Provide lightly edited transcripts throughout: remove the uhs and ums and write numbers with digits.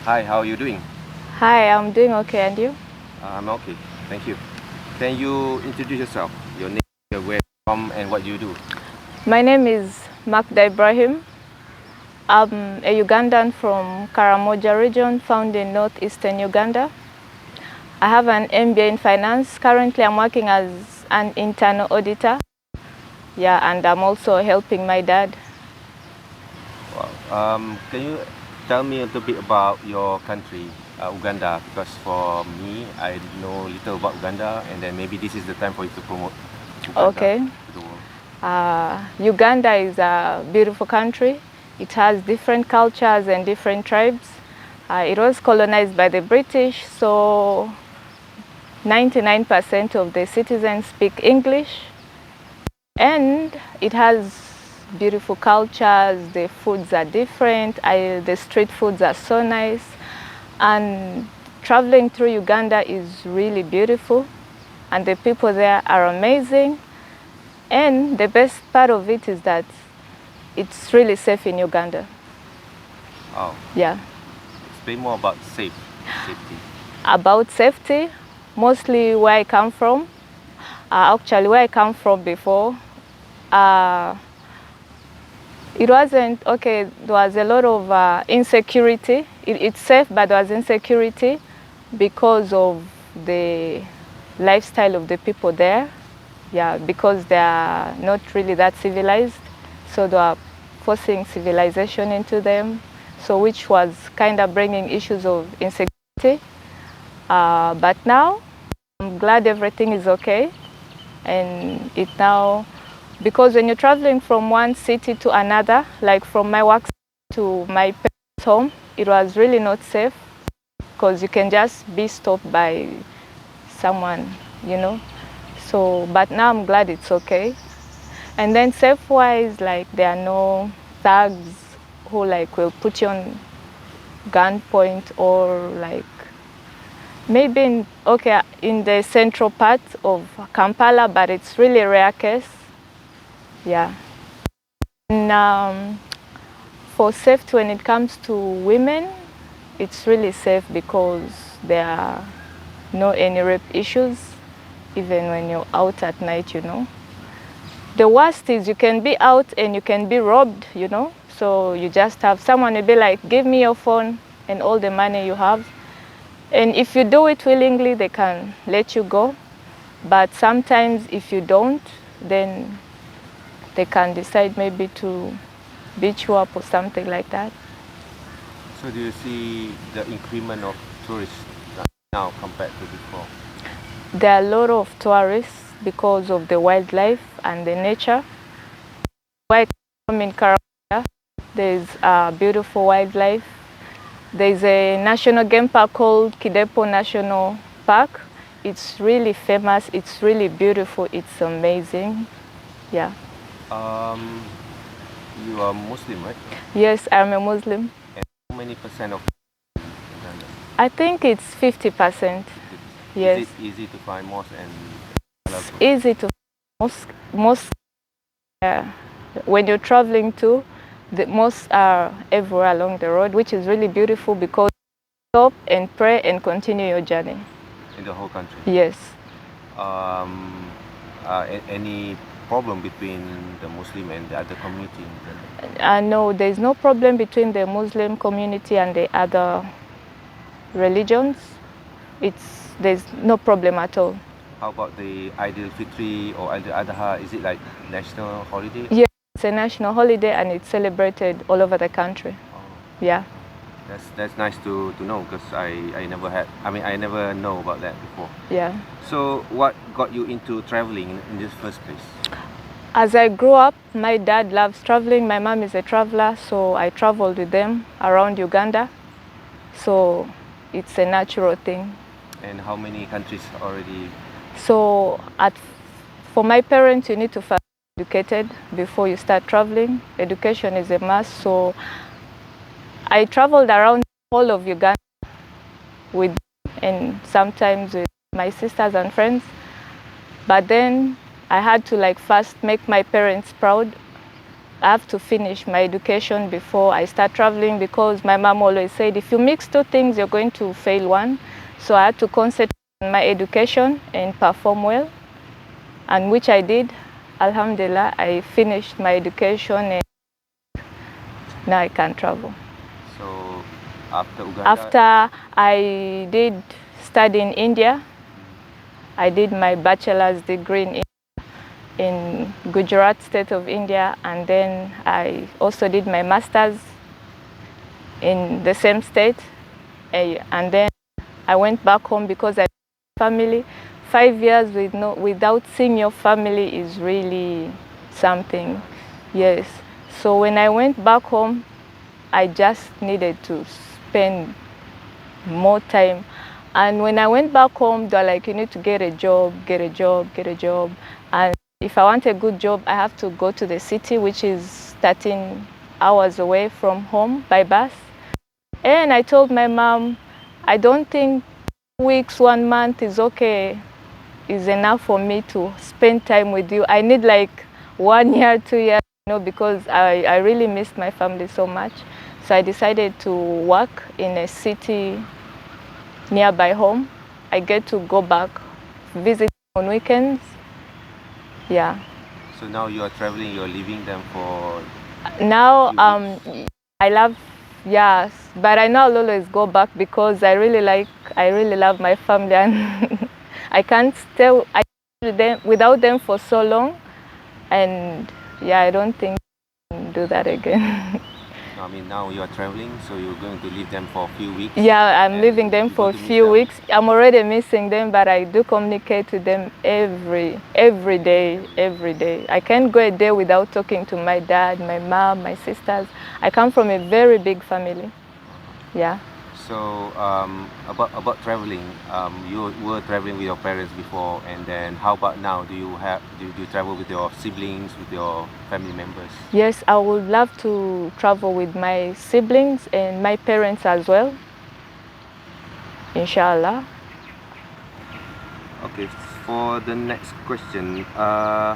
Hi, how are you doing? Hi, I'm doing okay, and you? I'm okay, thank you. Can you introduce yourself, your name, where you're from, and what you do? My name is Mackie Ibrahim. I'm a Ugandan from Karamoja region, found in northeastern Uganda. I have an MBA in finance. Currently, I'm working as an internal auditor. Yeah, and I'm also helping my dad. Wow. Can you tell me a little bit about your country, Uganda? Because for me, I know little about Uganda, and then maybe this is the time for you to promote Uganda Okay. to the world. Uganda is a beautiful country. It has different cultures and different tribes. It was colonized by the British, so 99% of the citizens speak English, and it has beautiful cultures. The foods are different. The street foods are so nice, and traveling through Uganda is really beautiful, and the people there are amazing. And the best part of it is that it's really safe in Uganda. Oh, Yeah. explain more about safety. About safety, mostly where I come from. Actually, where I come from before, uh, it wasn't okay. There was a lot of insecurity. It's safe, but there was insecurity because of the lifestyle of the people there. Yeah, because they are not really that civilized, so they are forcing civilization into them. So which was kind of bringing issues of insecurity. But now I'm glad everything is okay, and it now, because when you're traveling from one city to another, like from my work to my parents' home, it was really not safe because you can just be stopped by someone, you know. So, but now I'm glad it's okay. And then safe-wise, like there are no thugs who like will put you on gunpoint, or like maybe in the central part of Kampala, but it's really a rare case. Yeah. And for safety when it comes to women, it's really safe because there are no any rape issues, even when you're out at night, you know. The worst is you can be out and you can be robbed, you know. So you just have someone will be like, give me your phone and all the money you have. And if you do it willingly, they can let you go. But sometimes if you don't, then they can decide maybe to beat you up or something like that. So do you see the increment of tourists now compared to before? There are a lot of tourists because of the wildlife and the nature. Where I come in Karamoja, there's beautiful wildlife. There's a national game park called Kidepo National Park. It's really famous. It's really beautiful. It's amazing. Yeah. You are Muslim, right? Yes, I'm a Muslim. And how many percent of Uganda? I think it's 50%. Yes. Is it easy to find mosque and It's easy to most when you're traveling to, the mosques are everywhere along the road, which is really beautiful because you stop and pray and continue your journey. in the whole country? Yes. Any problem between the Muslim and the other community? No, there's no problem between the Muslim community and the other religions. There's no problem at all. How about the Eid Fitri or Eid Adha? Is it like national holiday? Yes, it's a national holiday and it's celebrated all over the country. Oh, Yeah. that's nice to know, because I never know about that before. Yeah. So what got you into traveling in this first place? As I grew up, my dad loves traveling. My mom is a traveler, so I traveled with them around Uganda. So it's a natural thing. And how many countries already? So for my parents, you need to first be educated before you start traveling. Education is a must. So I traveled around the whole of Uganda with, and sometimes with my sisters and friends. But then I had to like first make my parents proud. I have to finish my education before I start traveling, because my mom always said, if you mix two things, you're going to fail one. So I had to concentrate on my education and perform well, and which I did. Alhamdulillah, I finished my education and now I can travel. So after Uganda, After I did study in India, I did my bachelor's degree in Gujarat state of India, and then I also did my master's in the same state. And then I went back home because I had family. 5 years without seeing your family is really something. Yes. So when I went back home, I just needed to spend more time. And when I went back home, they're like, you need to get a job, get a job, get a job. And if I want a good job, I have to go to the city, which is 13 hours away from home by bus. And I told my mom, I don't think 2 weeks, 1 month is okay, is enough for me to spend time with you. I need like 1 year, 2 years, because I really missed my family so much. So I decided to work in a city nearby home. I get to go back, visit on weekends. Yeah. so now you are traveling, you're leaving them for Now few weeks. I love, yes, but I know I'll always go back because I really love my family, and I can't stay with them, without them for so long. And yeah, I don't think I can do that again. I mean, now you are traveling, so you're going to leave them for a few weeks. Yeah, I'm and leaving them you go for a to meet few them. weeks. I'm already missing them, but I do communicate with them every day. I can't go a day without talking to my dad, my mom, my sisters. I come from a very big family. Yeah. So about traveling, you were traveling with your parents before, and then how about now? Do you travel with your siblings, with your family members? Yes, I would love to travel with my siblings and my parents as well, inshallah. Okay, for the next question, I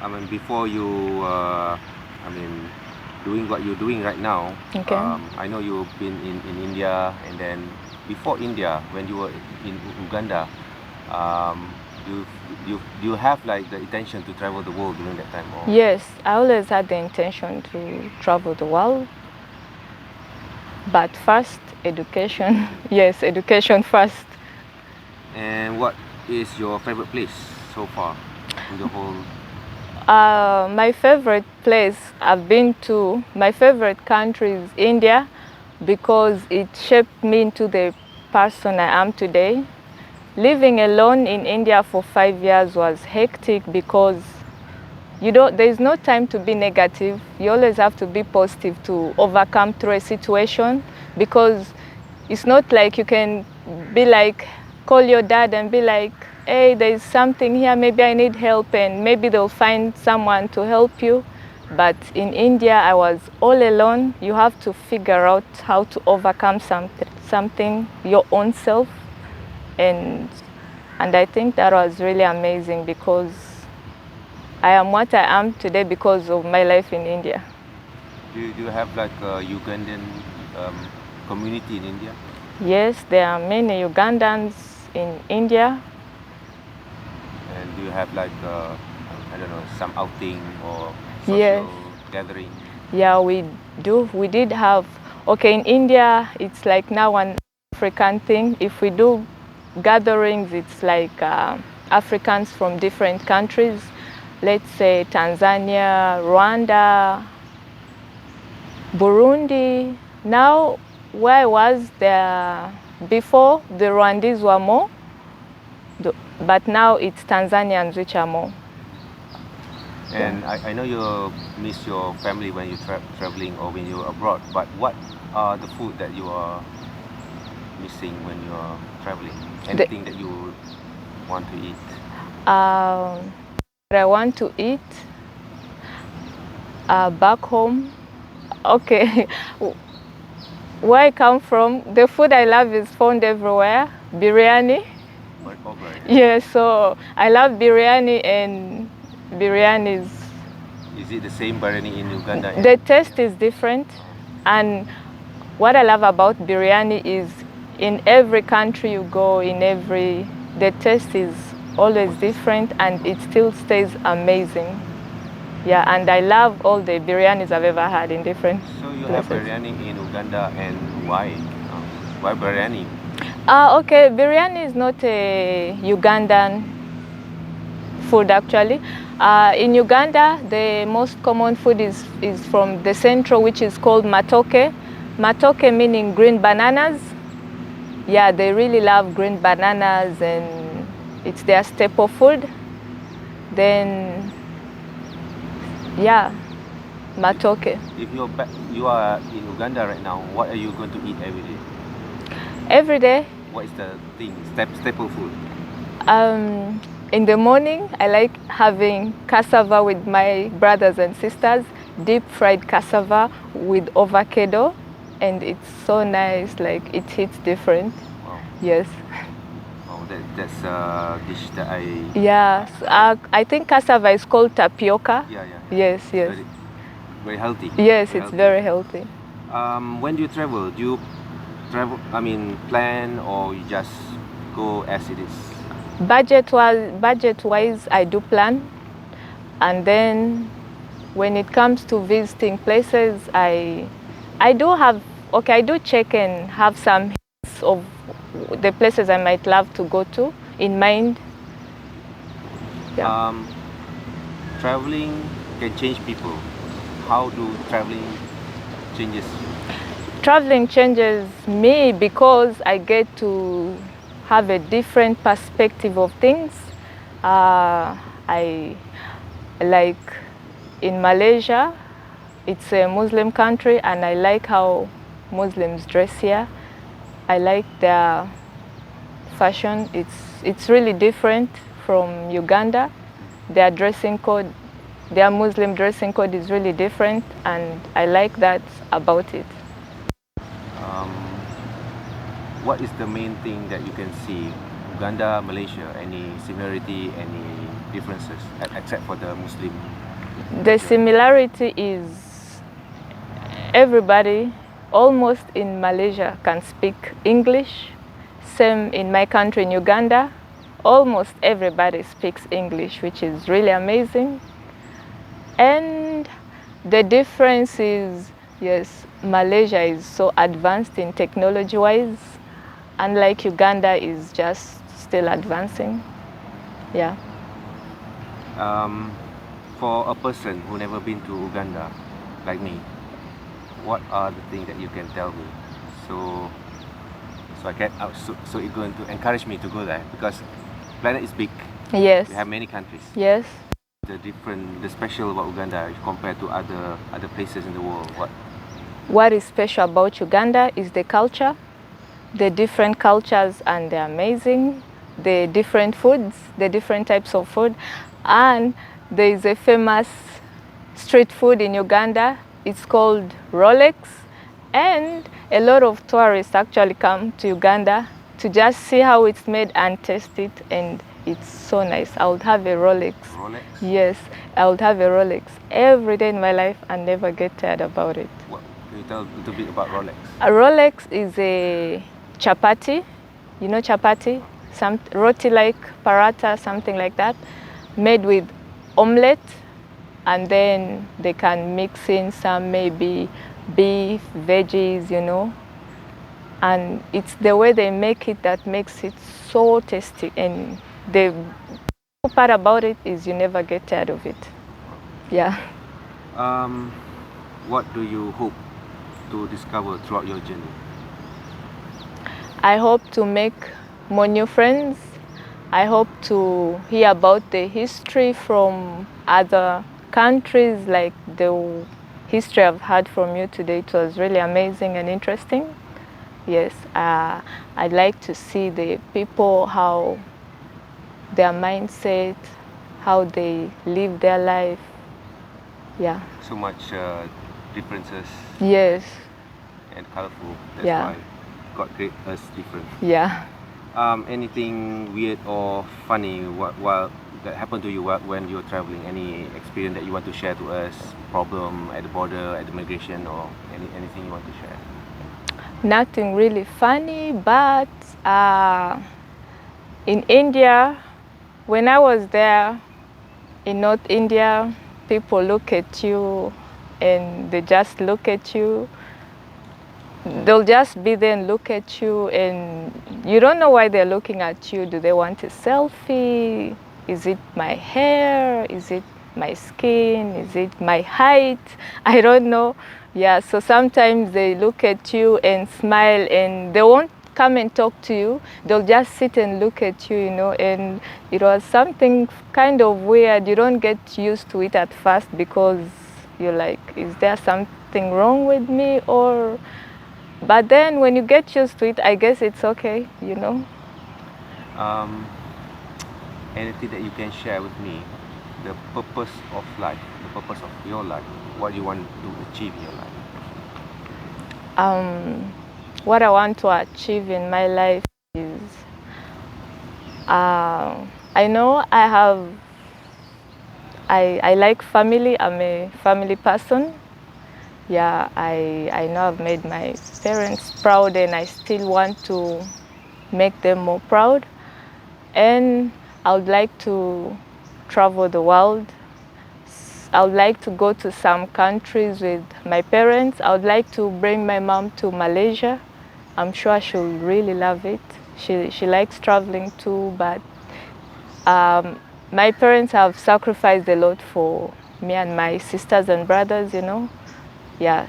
mean, before you, doing what you're doing right now, Okay. I know you've been in India, and then before India, when you were in Uganda, you you have like the intention to travel the world during that time, or? Yes, I always had the intention to travel the world, but first, education. Yes, education first. And what is your favorite place so far in the whole? My favorite place I've been to, my favorite country is India, because it shaped me into the person I am today. Living alone in India for 5 years was hectic because there is no time to be negative. You always have to be positive to overcome through a situation, because it's not like you can be like, call your dad and be like, hey, there's something here, maybe I need help, and maybe they'll find someone to help you. But in India, I was all alone. You have to figure out how to overcome something your own self. And I think that was really amazing, because I am what I am today because of my life in India. Do you have like a Ugandan community in India? Yes, there are many Ugandans in India. And do you have like I don't know, some outing or social Yes. gathering? Yeah, we do. We did have, okay, in India, it's like now an African thing. If we do gatherings, it's like Africans from different countries. Let's say Tanzania, Rwanda, Burundi. Now, where I was there before, the Rwandese were more, but now it's Tanzanians which are more. And I know you miss your family when you're traveling or when you're abroad, but what are the food that you are missing when you are traveling? Anything that you want to eat? What I want to eat back home. Okay, where I come from, the food I love is found everywhere. Biryani. Over. Yeah, so I love biryani, and biryani is Is it the same biryani in Uganda? The taste is different, and what I love about biryani is in every country you go, the taste is always different and it still stays amazing. Yeah, and I love all the biryanis I've ever had in different So you places. have biryani in Uganda, and why? Why biryani? Okay, biryani is not a Ugandan food actually. In Uganda, the most common food is from the central, which is called matoke. Matoke meaning green bananas. Yeah, they really love green bananas and it's their staple food. Then, yeah, matoke. If you are in Uganda right now, what are you going to eat every day? Every day, What is the thing, staple food? in the morning, I like having cassava with my brothers and sisters, deep fried cassava with avocado, and it's so nice, like it hits different. Wow. Yes. Oh, that's a dish that I... Yes, I think cassava is called tapioca. Yeah. Yes, yes. Very, very healthy. Yes, Very it's healthy. very healthy. When do you travel? Do you plan, or you just go as it is? Budget-wise, I do plan, and then when it comes to visiting places, I do check and have some hints of the places I might love to go to in mind. Yeah. Traveling can change people. How do traveling changes you? Traveling changes me because I get to have a different perspective of things. I like in Malaysia, it's a Muslim country, and I like how Muslims dress here. I like their fashion. It's really different from Uganda. Their dressing code, their Muslim dressing code is really different, and I like that about it. What is the main thing that you can see? Uganda, Malaysia, any similarity, any differences, except for the Muslim? The similarity is everybody, almost in Malaysia, can speak English. Same in my country, in Uganda. Almost everybody speaks English, which is really amazing. And the difference is, yes, Malaysia is so advanced in technology-wise, unlike Uganda is just still advancing. Yeah. For a person who never been to Uganda, like me, what are the things that you can tell me? So it's going to encourage me to go there, because planet is big. Yes. We have many countries. Yes. The special about Uganda compared to other places in the world. What is special about Uganda is the culture, the different cultures, and they're amazing. The different foods, the different types of food, and there is a famous street food in Uganda. It's called Rolex, and a lot of tourists actually come to Uganda to just see how it's made and taste it, and it's so nice. I would have a Rolex. Rolex? Yes, I would have a Rolex every day in my life and never get tired about it. Can you tell a little bit about Rolex? A Rolex is a chapati. You know chapati? Some roti like paratha, something like that, made with omelette, and then they can mix in some maybe beef, veggies, you know. And it's the way they make it that makes it so tasty. And the cool part about it is you never get tired of it. Yeah. What do you hope to discover throughout your journey? I hope to make more new friends. I hope to hear about the history from other countries, like the history I've heard from you today. It was really amazing and interesting. Yes, I'd like to see the people, how their mindset, how they live their life. Yeah. So much differences. Yes. And colorful. That's Yeah. why God created us different. Yeah. Anything weird or funny while that happened to you when you were traveling? Any experience that you want to share to us? Problem at the border, at the migration, or anything you want to share? Nothing really funny, but in India, when I was there in North India, people look at you and they just look at you. They'll just be there and look at you, and you don't know why they're looking at you. Do they want a selfie? Is it my hair? Is it my skin? Is it my height? I don't know. Yeah, so sometimes they look at you and smile, and they won't come and talk to you. They'll just sit and look at you, you know, and it was something kind of weird. You don't get used to it at first because you're like, is there something wrong with me? Or but then when you get used to it, I guess it's okay, you know. Anything that you can share with me, the purpose of life, the purpose of your life, what you want to achieve in your life? What I want to achieve in my life is, I know I like family. I'm a family person. Yeah, I know I've made my parents proud, and I still want to make them more proud. And I would like to travel the world. I would like to go to some countries with my parents. I would like to bring my mom to Malaysia. I'm sure she'll really love it. She likes traveling too, but my parents have sacrificed a lot for me and my sisters and brothers, you know. Yeah,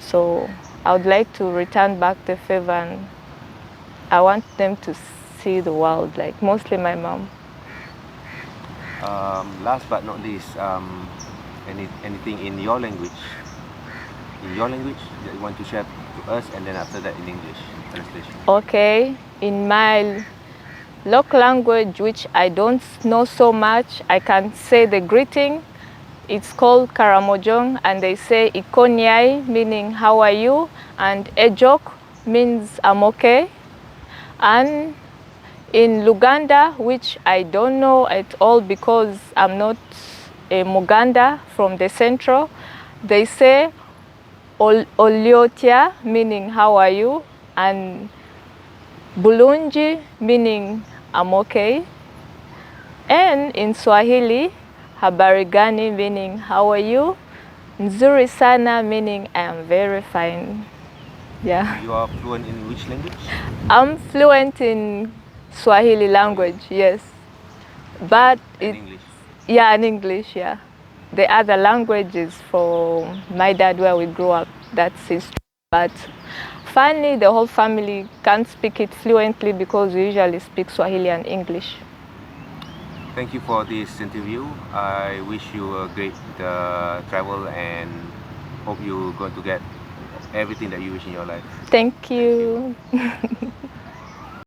so I would like to return back the favor, and I want them to see the world, like mostly my mom. Last but not least, anything in your language that you want to share to us, and then after that in English translation. Okay, in my local language, which I don't know so much, I can say the greeting. It's called Karamojong, and they say Ikonyai, meaning how are you, and Ejok means I'm okay. And in Uganda, which I don't know at all because I'm not a Muganda from the central, they say Oliotia, meaning how are you, and Bulunji, meaning I'm okay. And in Swahili, habari gani, meaning how are you, nzuri sana, meaning I am very fine. Yeah. You are fluent in which language? I'm fluent in Swahili language, yes. But And English. yeah, in English, yeah. The other language is for my dad where we grew up. That's his. But finally, the whole family can't speak it fluently because we usually speak Swahili and English. Thank you for this interview. I wish you a great travel, and hope you're going to get everything that you wish in your life. Thank you.